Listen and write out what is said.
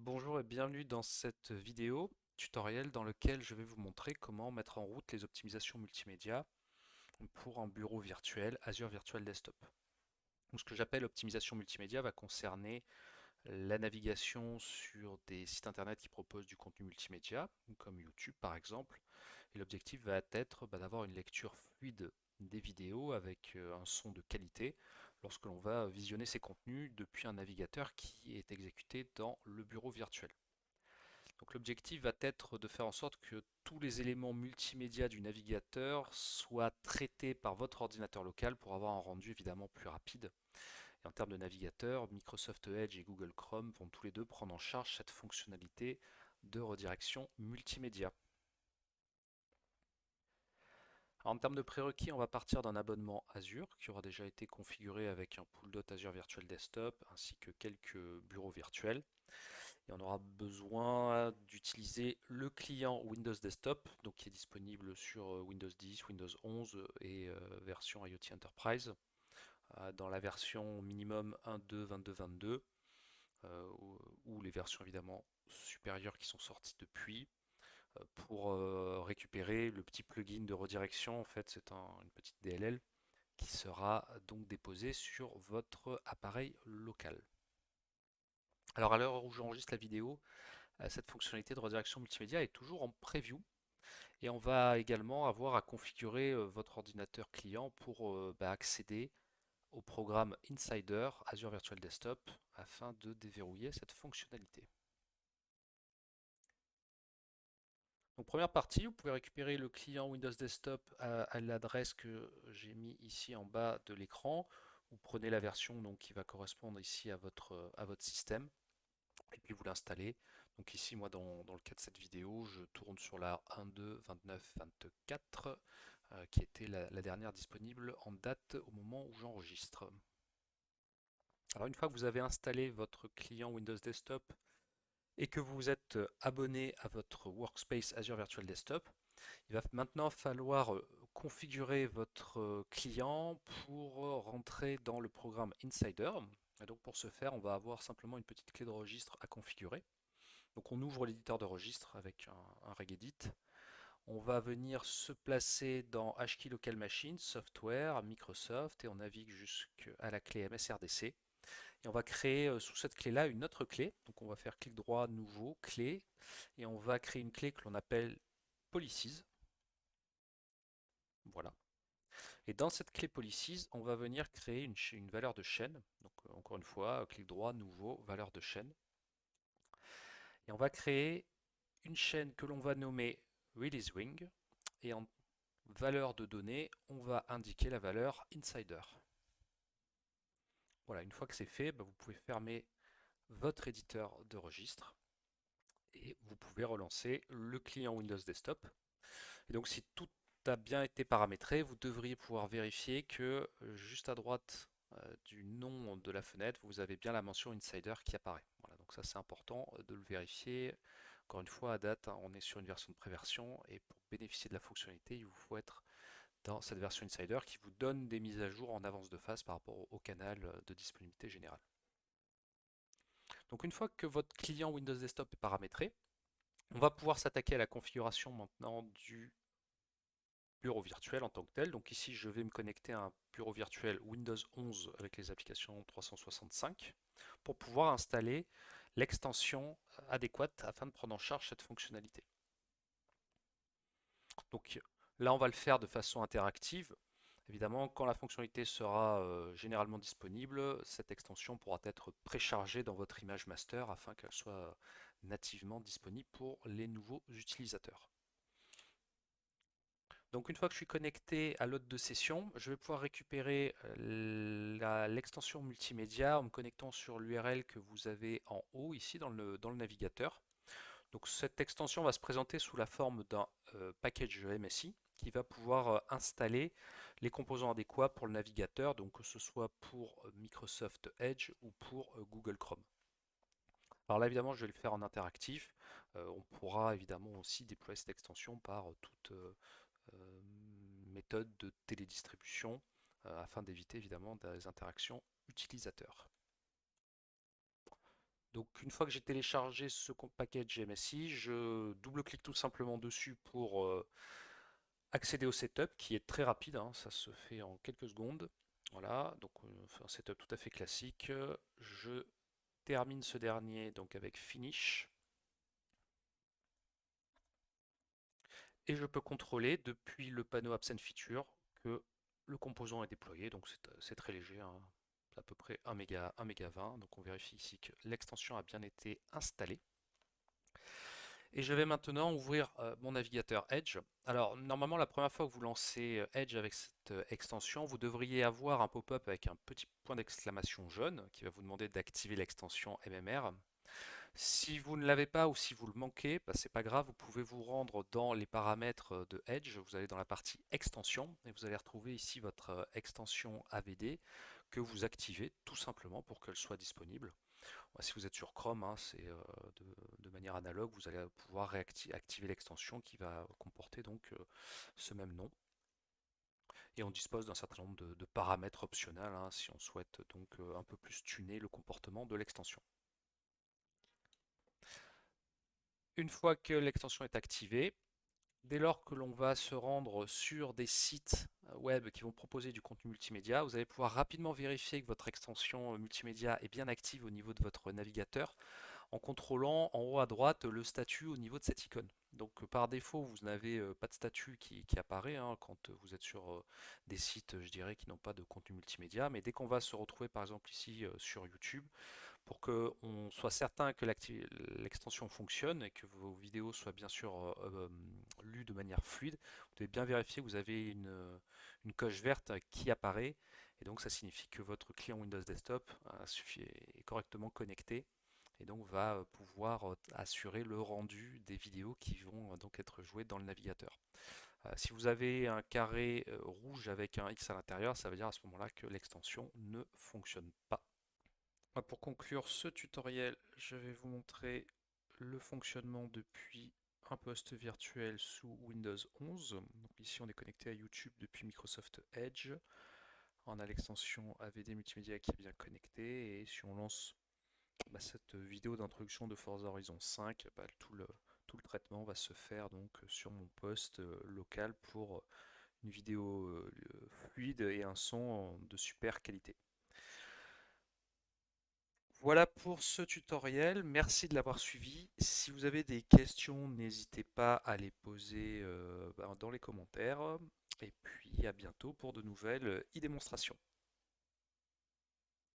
Bonjour et bienvenue dans cette vidéo tutoriel dans lequel je vais vous montrer comment mettre en route les optimisations multimédia pour un bureau virtuel Azure Virtual Desktop. Donc, ce que j'appelle optimisation multimédia va concerner la navigation sur des sites internet qui proposent du contenu multimédia, comme YouTube par exemple. Et l'objectif va être d'avoir une lecture fluide des vidéos avec un son de qualité lorsque l'on va visionner ces contenus depuis un navigateur qui est exécuté dans le bureau virtuel. Donc l'objectif va être de faire en sorte que tous les éléments multimédia du navigateur soient traités par votre ordinateur local pour avoir un rendu évidemment plus rapide. Et en termes de navigateur, Microsoft Edge et Google Chrome vont tous les deux prendre en charge cette fonctionnalité de redirection multimédia. Alors, en termes de prérequis, on va partir d'un abonnement Azure qui aura déjà été configuré avec un pool Azure Virtual Desktop ainsi que quelques bureaux virtuels. Et on aura besoin d'utiliser le client Windows Desktop, donc qui est disponible sur Windows 10, Windows 11 et version IoT Enterprise, dans la version minimum 1.2, 22, 22, ou les versions évidemment supérieures qui sont sorties depuis, pour récupérer le petit plugin de redirection. En fait, c'est une petite DLL qui sera donc déposée sur votre appareil local. Alors à l'heure où j'enregistre la vidéo, cette fonctionnalité de redirection multimédia est toujours en preview et on va également avoir à configurer votre ordinateur client pour accéder au programme Insider Azure Virtual Desktop afin de déverrouiller cette fonctionnalité. Donc première partie, vous pouvez récupérer le client Windows Desktop à l'adresse que j'ai mis ici en bas de l'écran. Vous prenez la version donc, qui va correspondre ici à votre système et puis vous l'installez. Donc ici, moi, dans le cas de cette vidéo, je tourne sur la 1.2, 29, 24, qui était la dernière disponible en date au moment où j'enregistre. Alors une fois que vous avez installé votre client Windows Desktop et que vous êtes abonné à votre Workspace Azure Virtual Desktop, il va maintenant falloir configurer votre client pour rentrer dans le programme Insider. Et donc pour ce faire, on va avoir simplement une petite clé de registre à configurer. Donc on ouvre l'éditeur de registre avec un regedit. On va venir se placer dans HKey Local Machine, Software, Microsoft et on navigue jusqu'à la clé MSRDC. Et on va créer sous cette clé-là une autre clé. Donc on va faire clic droit, nouveau, clé. Et on va créer une clé que l'on appelle Policies. Voilà. Et dans cette clé Policies, on va venir créer une valeur de chaîne. Donc encore une fois, clic droit, nouveau, valeur de chaîne. Et on va créer une chaîne que l'on va nommer ReleaseWing et en valeur de données, on va indiquer la valeur Insider. Voilà, une fois que c'est fait, vous pouvez fermer votre éditeur de registre et vous pouvez relancer le client Windows Desktop. Et donc si tout a bien été paramétré, vous devriez pouvoir vérifier que juste à droite du nom de la fenêtre, vous avez bien la mention Insider qui apparaît. Voilà, donc ça c'est important de le vérifier. Encore une fois, à date, on est sur une version de préversion et pour bénéficier de la fonctionnalité, il vous faut être dans cette version Insider qui vous donne des mises à jour en avance de phase par rapport au canal de disponibilité générale. Donc une fois que votre client Windows Desktop est paramétré, on va pouvoir s'attaquer à la configuration maintenant du bureau virtuel en tant que tel. Donc ici, je vais me connecter à un bureau virtuel Windows 11 avec les applications 365 pour pouvoir installer l'extension adéquate afin de prendre en charge cette fonctionnalité. Donc là, on va le faire de façon interactive. Évidemment, quand la fonctionnalité sera généralement disponible, cette extension pourra être préchargée dans votre image master afin qu'elle soit nativement disponible pour les nouveaux utilisateurs. Donc une fois que je suis connecté à l'hôte de session, je vais pouvoir récupérer l'extension multimédia en me connectant sur l'URL que vous avez en haut ici dans le navigateur. Donc cette extension va se présenter sous la forme d'un package MSI qui va pouvoir installer les composants adéquats pour le navigateur, donc que ce soit pour Microsoft Edge ou pour Google Chrome. Alors là évidemment je vais le faire en interactif. On pourra évidemment aussi déployer cette extension par toute méthode de télédistribution afin d'éviter évidemment des interactions utilisateurs. Donc une fois que j'ai téléchargé ce package MSI, je double-clique tout simplement dessus pour accéder au setup qui est très rapide, hein, ça se fait en quelques secondes. Voilà, donc on fait un setup tout à fait classique. Je termine ce dernier donc avec Finish et je peux contrôler depuis le panneau Apps and Features que le composant est déployé, donc c'est très léger, hein, à peu près 1 méga, 1 méga 20. Donc on vérifie ici que l'extension a bien été installée. Et je vais maintenant ouvrir mon navigateur Edge. Alors normalement la première fois que vous lancez Edge avec cette extension, vous devriez avoir un pop-up avec un petit point d'exclamation jaune qui va vous demander d'activer l'extension MMR. Si vous ne l'avez pas ou si vous le manquez, bah, c'est pas grave, vous pouvez vous rendre dans les paramètres de Edge, vous allez dans la partie extension et vous allez retrouver ici votre extension AVD que vous activez tout simplement pour qu'elle soit disponible. Si vous êtes sur Chrome, hein, c'est de manière analogue, vous allez pouvoir activer l'extension qui va comporter donc ce même nom. Et on dispose d'un certain nombre de paramètres optionnels, hein, si on souhaite donc un peu plus tuner le comportement de l'extension. Une fois que l'extension est activée, dès lors que l'on va se rendre sur des sites web qui vont proposer du contenu multimédia, vous allez pouvoir rapidement vérifier que votre extension multimédia est bien active au niveau de votre navigateur en contrôlant en haut à droite le statut au niveau de cette icône. Donc par défaut, vous n'avez pas de statut qui apparaît hein, quand vous êtes sur des sites, je dirais, qui n'ont pas de contenu multimédia. Mais dès qu'on va se retrouver par exemple ici sur YouTube, pour qu'on soit certain que l'extension fonctionne et que vos vidéos soient bien sûr lues de manière fluide, vous devez bien vérifier que vous avez une coche verte qui apparaît. Et donc ça signifie que votre client Windows Desktop est correctement connecté et donc va pouvoir assurer le rendu des vidéos qui vont donc être jouées dans le navigateur. Si vous avez un carré rouge avec un X à l'intérieur, ça veut dire à ce moment-là que l'extension ne fonctionne pas. Pour conclure ce tutoriel, je vais vous montrer le fonctionnement depuis un poste virtuel sous Windows 11. Donc ici on est connecté à YouTube depuis Microsoft Edge. On a l'extension AVD Multimédia qui est bien connectée et si on lance cette vidéo d'introduction de Forza Horizon 5, tout le traitement va se faire donc sur mon poste local pour une vidéo fluide et un son de super qualité. Voilà pour ce tutoriel, merci de l'avoir suivi. Si vous avez des questions, n'hésitez pas à les poser dans les commentaires. Et puis à bientôt pour de nouvelles e-démonstrations.